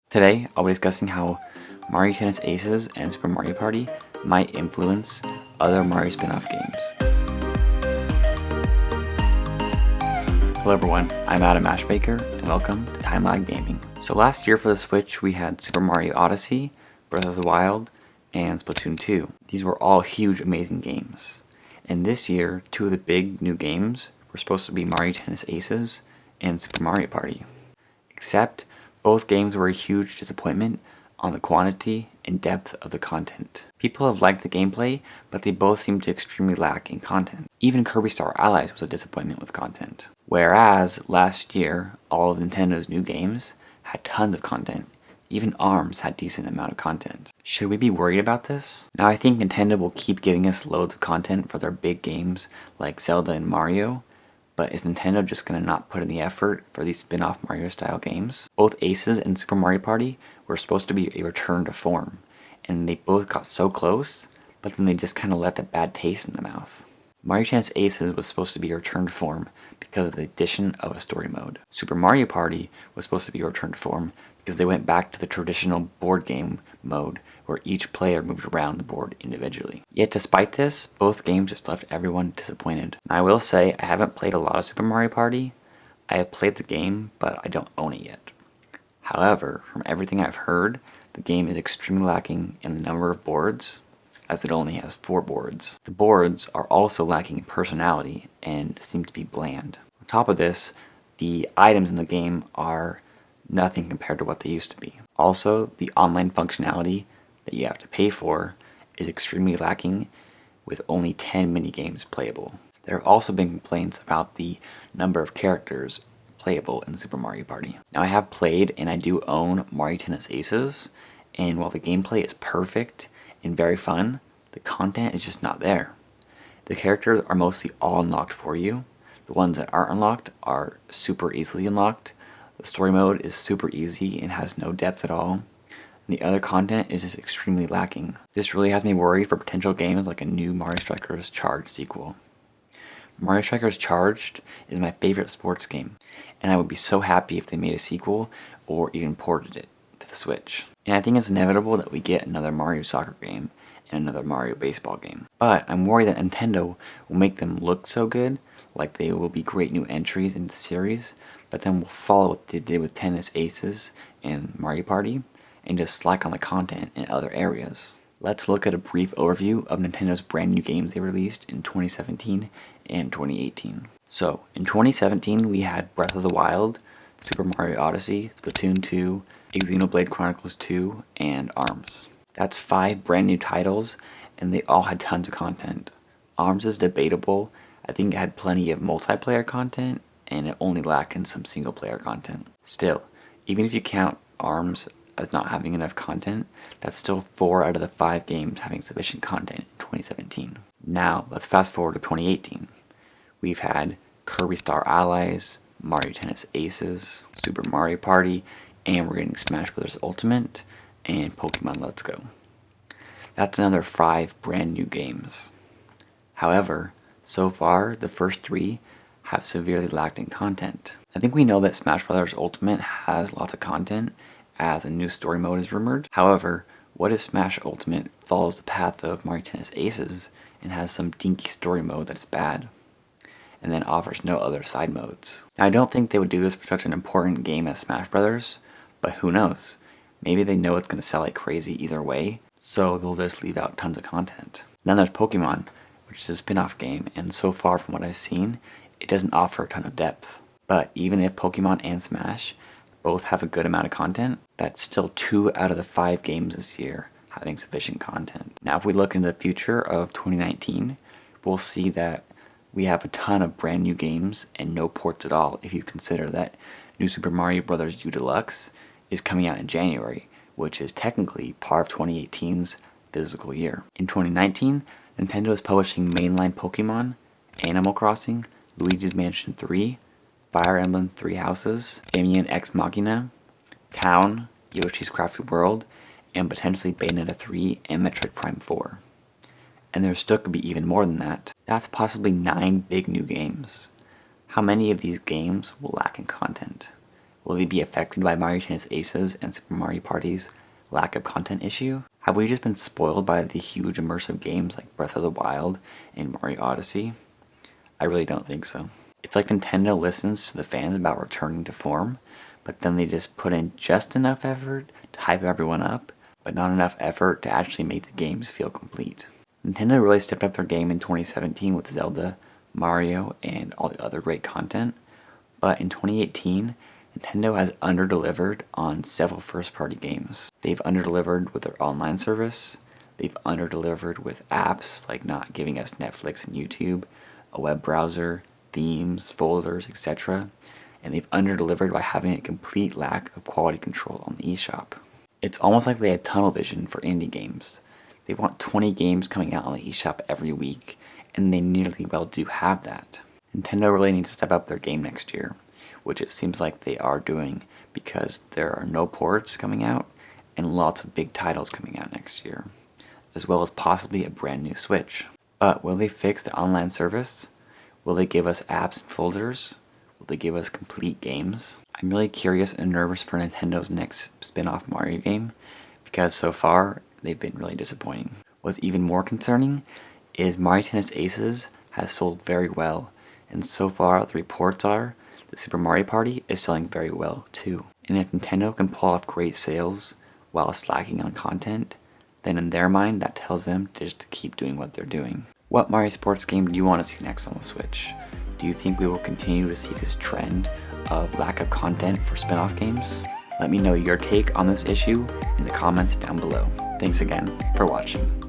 Today, I'll be discussing how Mario Tennis Aces and Super Mario Party might influence other Mario spin-off games. Hello everyone, I'm Adam Ashbaker, and welcome to Time Lag Gaming. So last year for the Switch, we had Super Mario Odyssey, Breath of the Wild, and Splatoon 2. These were all huge, amazing games. And this year, two of the big new games were supposed to be Mario Tennis Aces and Super Mario Party. Except, both games were a huge disappointment on the quantity and depth of the content. People have liked the gameplay, but they both seem to extremely lack in content. Even Kirby Star Allies was a disappointment with content. Whereas, last year, all of Nintendo's new games had tons of content. Even ARMS had decent amount of content. Should we be worried about this? Now I think Nintendo will keep giving us loads of content for their big games like Zelda and Mario, but is Nintendo just going to not put in the effort for these spin-off Mario-style games? Both Aces and Super Mario Party were supposed to be a return to form, and they both got so close, but then they just kind of left a bad taste in the mouth. Mario Tennis Aces was supposed to be a return to form because of the addition of a story mode. Super Mario Party was supposed to be a return to form because they went back to the traditional board game mode where each player moved around the board individually. Yet despite this, both games just left everyone disappointed. Now, I will say I haven't played a lot of Super Mario Party. I have played the game, but I don't own it yet. However, from everything I've heard, the game is extremely lacking in the number of boards, as it only has 4 boards. The boards are also lacking in personality and seem to be bland. On top of this, the items in the game are nothing compared to what they used to be. Also, the online functionality that you have to pay for is extremely lacking, with only 10 minigames playable. There have also been complaints about the number of characters playable in Super Mario Party. Now I have played and I do own Mario Tennis Aces, and while the gameplay is perfect and very fun, the content is just not there. The characters are mostly all unlocked for you. The ones that aren't unlocked are super easily unlocked. The story mode is super easy and has no depth at all. And the other content is just extremely lacking. This really has me worried for potential games like a new Mario Strikers Charged sequel. Mario Strikers Charged is my favorite sports game, and I would be so happy if they made a sequel or even ported it to the Switch. And I think it's inevitable that we get another Mario soccer game and another Mario baseball game. But I'm worried that Nintendo will make them look so good, like they will be great new entries into the series, but then will follow what they did with Tennis Aces and Mario Party, and just slack on the content in other areas. Let's look at a brief overview of Nintendo's brand new games they released in 2017 and 2018. So, in 2017 we had Breath of the Wild, Super Mario Odyssey, Splatoon 2, Xenoblade Chronicles 2, and ARMS. That's 5 brand new titles, and they all had tons of content. ARMS is debatable. I think it had plenty of multiplayer content, and it only lacked in some single player content. Still, even if you count ARMS as not having enough content, that's still 4 out of the 5 games having sufficient content in 2017. Now, let's fast forward to 2018. We've had Kirby Star Allies, Mario Tennis Aces, Super Mario Party, and we're getting Smash Bros. Ultimate, and Pokemon Let's Go. That's another 5 brand new games. However, so far, the first 3 have severely lacked in content. I think we know that Smash Bros. Ultimate has lots of content, as a new story mode is rumored. However, what if Smash Ultimate follows the path of Mario Tennis Aces and has some dinky story mode that's bad, and then offers no other side modes? Now, I don't think they would do this for such an important game as Smash Bros., but who knows? Maybe they know it's going to sell like crazy either way, so they'll just leave out tons of content. Then there's Pokemon, which is a spin-off game, and so far from what I've seen, it doesn't offer a ton of depth. But even if Pokemon and Smash both have a good amount of content, that's still 2 out of the 5 games this year having sufficient content. Now, if we look into the future of 2019, we'll see that we have a ton of brand new games and no ports at all if you consider that New Super Mario Bros. U Deluxe is coming out in January, which is technically part of 2018's physical year. In 2019, Nintendo is publishing mainline Pokemon, Animal Crossing, Luigi's Mansion 3, Fire Emblem 3 Houses, Damien X Machina, Town, Yoshi's Crafted World, and potentially Bayonetta 3 and Metroid Prime 4. And there still could be even more than that. That's possibly 9 big new games. How many of these games will lack in content? Will they be affected by Mario Tennis Aces and Super Mario Party's lack of content issue? Have we just been spoiled by the huge immersive games like Breath of the Wild and Mario Odyssey? I really don't think so. It's like Nintendo listens to the fans about returning to form, but then they just put in just enough effort to hype everyone up, but not enough effort to actually make the games feel complete. Nintendo really stepped up their game in 2017 with Zelda, Mario, and all the other great content, but in 2018, Nintendo has underdelivered on several first-party games. They've underdelivered with their online service, they've underdelivered with apps like not giving us Netflix and YouTube, a web browser, themes, folders, etc., and they've underdelivered by having a complete lack of quality control on the eShop. It's almost like they have tunnel vision for indie games. They want 20 games coming out on the eShop every week, and they nearly well do have that. Nintendo really needs to step up their game next year, which it seems like they are doing because there are no ports coming out and lots of big titles coming out next year, as well as possibly a brand new Switch. But will they fix the online service? Will they give us apps and folders? Will they give us complete games? I'm really curious and nervous for Nintendo's next spin-off Mario game because so far they've been really disappointing. What's even more concerning is Mario Tennis Aces has sold very well, and so far the reports are that Super Mario Party is selling very well too. And if Nintendo can pull off great sales while slacking on content, then in their mind that tells them just to keep doing what they're doing. What Mario sports game do you want to see next on the Switch? Do you think we will continue to see this trend of lack of content for spin-off games? Let me know your take on this issue in the comments down below. Thanks again for watching.